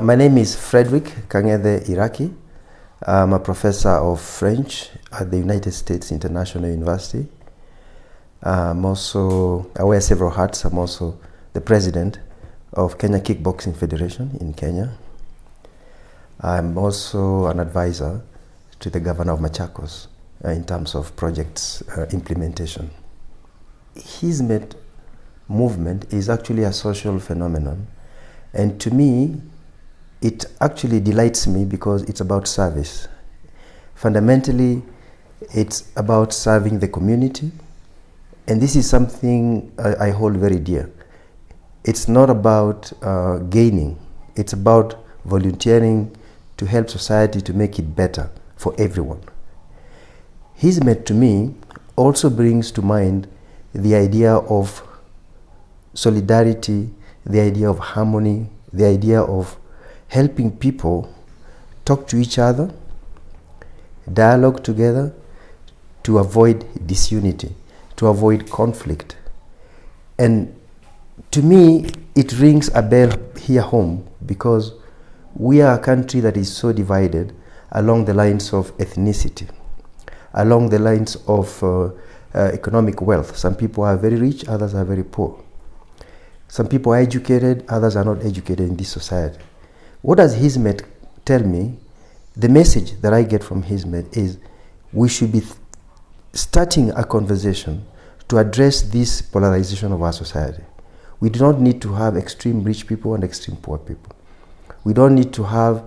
My name is Fredrick Kang'ethe, Iraki. I'm a professor of French at the United States International University. I wear several hats. I'm also the president of Kenya Kickboxing Federation in Kenya. I'm also an advisor to the governor of Machakos in terms of projects implementation. Hizmet movement is actually a social phenomenon, and to me it actually delights me because it's about service. Fundamentally, it's about serving the community, and this is something I hold very dear. It's not about gaining, it's about volunteering to help society to make it better for everyone. Hizmet to me also brings to mind the idea of solidarity, the idea of harmony, the idea of helping people talk to each other, dialogue together, to avoid disunity, to avoid conflict. And to me, it rings a bell here home because we are a country that is so divided along the lines of ethnicity, along the lines of economic wealth. Some people are very rich, others are very poor. Some people are educated, others are not educated in this society. What does Hizmet tell me? The message that I get from Hizmet is we should be starting a conversation to address this polarization of our society. We do not need to have extreme rich people and extreme poor people. We don't need to have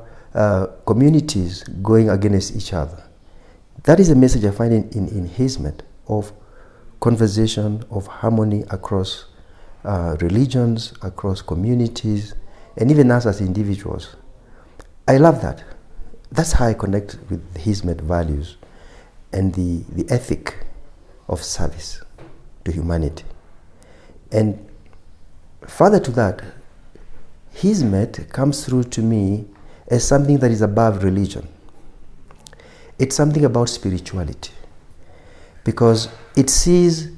communities going against each other. That is a message I find in Hizmet of conversation, of harmony across religions, across communities, and even us as individuals. I love that. That's how I connect with Hizmet values and the ethic of service to humanity. And further to that, Hizmet comes through to me as something that is above religion. It's something about spirituality, because it sees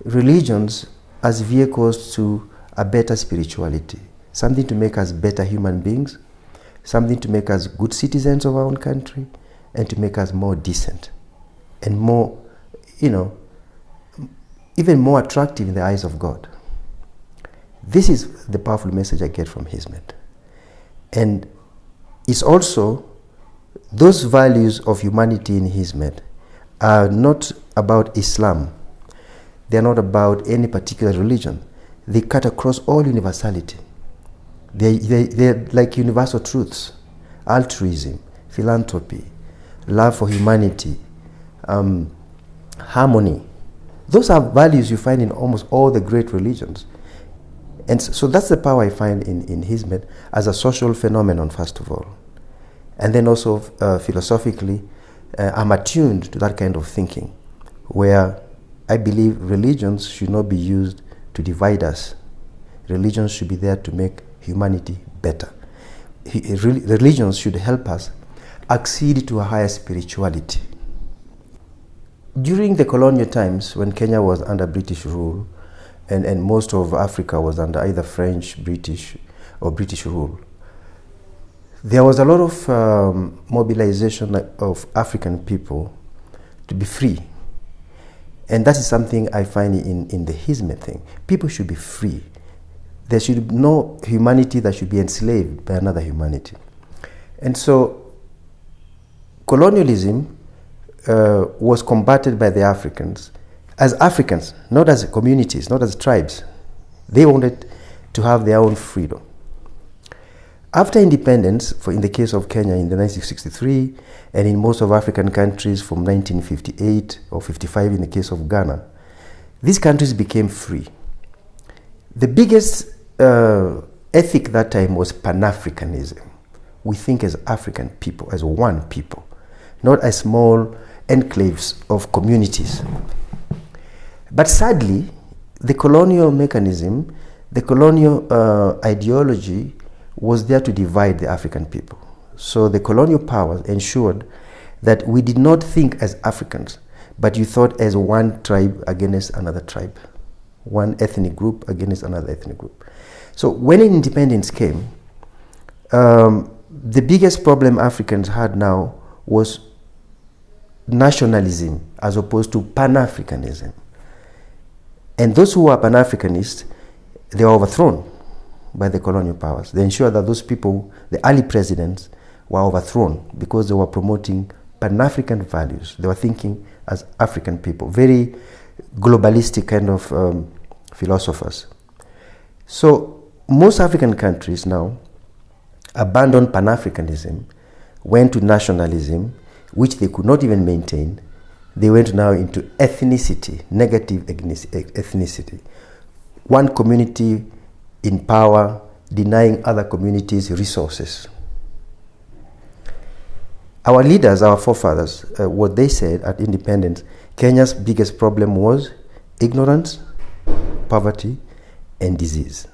religions as vehicles to a better spirituality, something to make us better human beings, something to make us good citizens of our own country, and to make us more decent and more, even more attractive in the eyes of God. This is the powerful message I get from Hizmet. And it's also those values of humanity in Hizmet are not about Islam. They are not about any particular religion. They cut across all universality. They're like universal truths: altruism, philanthropy, love for humanity, harmony. Those are values you find in almost all the great religions. And so that's the power I find in Hizmet as a social phenomenon, first of all. And then also philosophically, I'm attuned to that kind of thinking, where I believe religions should not be used to divide us. Religions should be there to make humanity better. Religions should help us accede to a higher spirituality. During the colonial times, when Kenya was under British rule, and most of Africa was under either French, British, or British rule, there was a lot of mobilization of African people to be free. And that is something I find in the Hizmet thing. People should be free. There should be no humanity that should be enslaved by another humanity. And so colonialism was combated by the Africans, not as communities, not as tribes. They wanted to have their own freedom. After independence, in the case of Kenya in the 1963, and in most of African countries from 1958 or 55 in the case of Ghana, these countries became free. The biggest ethic that time was Pan-Africanism. We think as African people, as one people, not as small enclaves of communities. But sadly, the colonial mechanism, the colonial ideology was there to divide the African people. So the colonial powers ensured that we did not think as Africans, but you thought as one tribe against another tribe, one ethnic group against another ethnic group. So when independence came, The biggest problem Africans had now was nationalism as opposed to Pan-Africanism. And those who were Pan-Africanists, they were overthrown by the colonial powers. They ensured that those people, the early presidents, were overthrown because they were promoting Pan-African values. They were thinking as African people, very globalistic kind of philosophers. So most African countries now abandoned Pan-Africanism, went to nationalism, which they could not even maintain. They went now into ethnicity, negative ethnicity. One community in power, denying other communities resources. Our leaders, our forefathers, what they said at independence, Kenya's biggest problem was ignorance, poverty, and disease.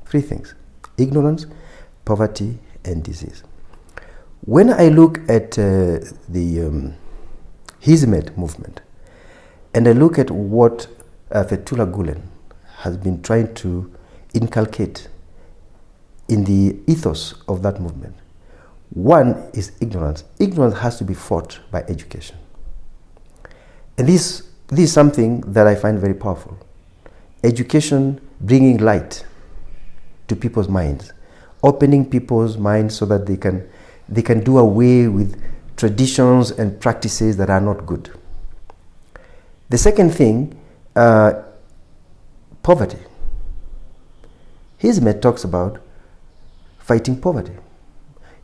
Three things: ignorance, poverty, and disease. When I look at the Hizmet movement, and I look at what Fethullah Gulen has been trying to inculcate in the ethos of that movement, one is ignorance. Ignorance has to be fought by education. And this is something that I find very powerful. Education bringing light to people's minds, opening people's minds so that they can do away with traditions and practices that are not good. The second thing, poverty. Hizmet talks about fighting poverty.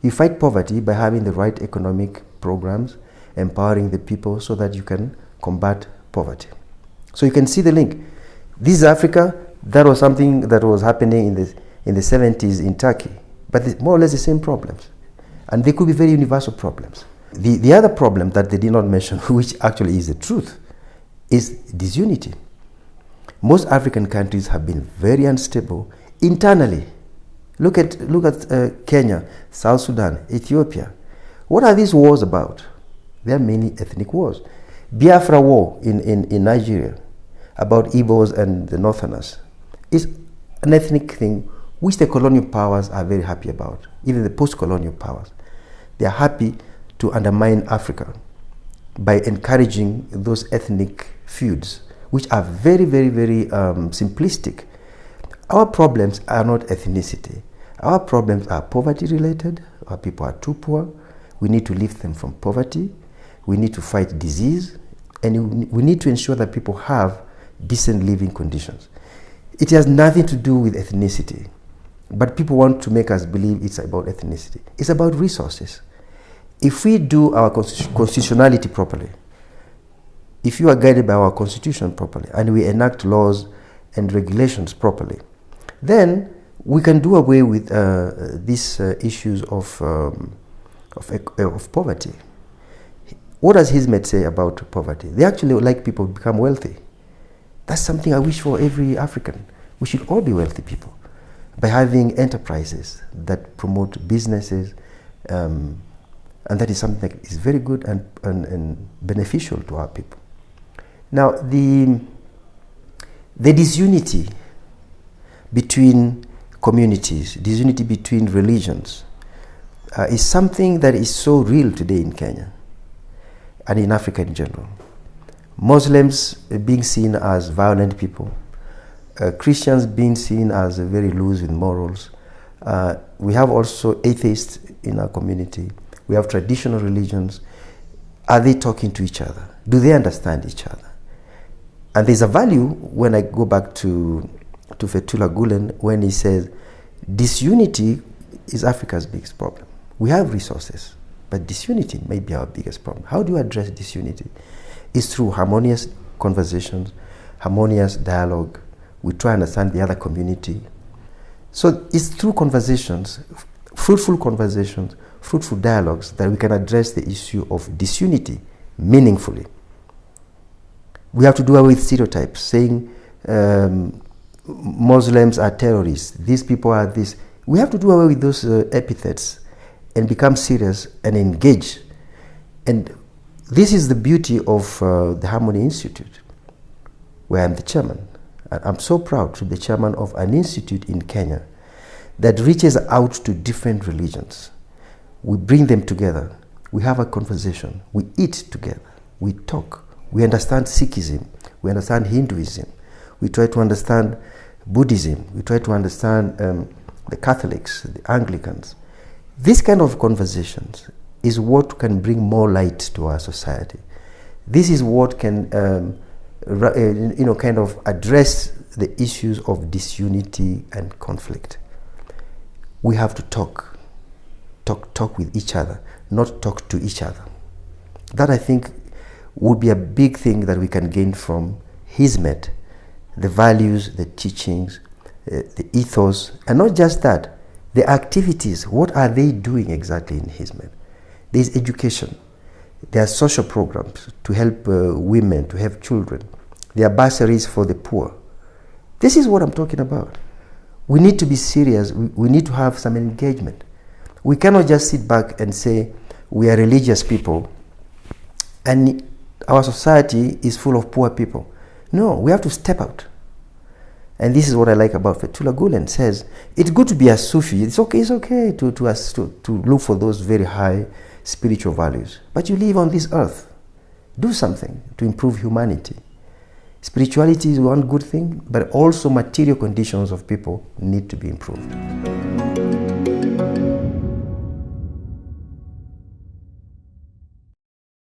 You fight poverty by having the right economic programs, empowering the people so that you can combat poverty. So you can see the link. This is Africa. That was something that was happening in the 70s in Turkey, but more or less the same problems. And they could be very universal problems. The other problem that they did not mention, which actually is the truth, is disunity. Most African countries have been very unstable internally. Look at Kenya, South Sudan, Ethiopia. What are these wars about? There are many ethnic wars. Biafra war in Nigeria about Igbos and the Northerners is an ethnic thing which the colonial powers are very happy about, even the post-colonial powers. They are happy to undermine Africa by encouraging those ethnic feuds, which are very, very, very simplistic. Our problems are not ethnicity. Our problems are poverty related. Our people are too poor. We need to lift them from poverty. We need to fight disease. And we need to ensure that people have decent living conditions. It has nothing to do with ethnicity. But people want to make us believe it's about ethnicity. It's about resources. If we do our constitutionality properly, if you are guided by our constitution properly, and we enact laws and regulations properly, then we can do away with these issues of poverty. What does Hizmet say about poverty? They actually would like people to become wealthy. That's something I wish for every African. We should all be wealthy people by having enterprises that promote businesses, and that is something that is very good and beneficial to our people. Now, the disunity between communities, disunity between religions, is something that is so real today in Kenya and in Africa in general. Muslims being seen as violent people, Christians being seen as very loose with morals. We have also atheists in our community. We have traditional religions. Are they talking to each other? Do they understand each other? And there's a value when I go back to Fethullah Gulen when he says disunity is Africa's biggest problem. We have resources, but disunity may be our biggest problem. How do you address disunity? It's through harmonious conversations, harmonious dialogue. We try and understand the other community. So it's through conversations, fruitful dialogues, that we can address the issue of disunity meaningfully. We have to do away with stereotypes, saying Muslims are terrorists, these people are this. We have to do away with those epithets and become serious and engage. And this is the beauty of the Harmony Institute, where I'm the chairman. I'm so proud to be the chairman of an institute in Kenya that reaches out to different religions. We bring them together. We have a conversation. We eat together. We talk. We understand Sikhism. We understand Hinduism. We try to understand Buddhism. We try to understand the Catholics, the Anglicans. This kind of conversations is what can bring more light to our society. This is what can, kind of address the issues of disunity and conflict. We have to talk with each other, not talk to each other. That, I think, would be a big thing that we can gain from Hizmet, the values, the teachings, the ethos, and not just that, the activities. What are they doing exactly in Hizmet? There's education. There are social programs to help women, to help children. There are bursaries for the poor. This is what I'm talking about. We need to be serious. We need to have some engagement. We cannot just sit back and say we are religious people and our society is full of poor people. No, we have to step out. And this is what I like about Fethullah Gulen says, it's good to be a Sufi. It's okay to look for those very high spiritual values. But you live on this earth. Do something to improve humanity. Spirituality is one good thing, but also material conditions of people need to be improved.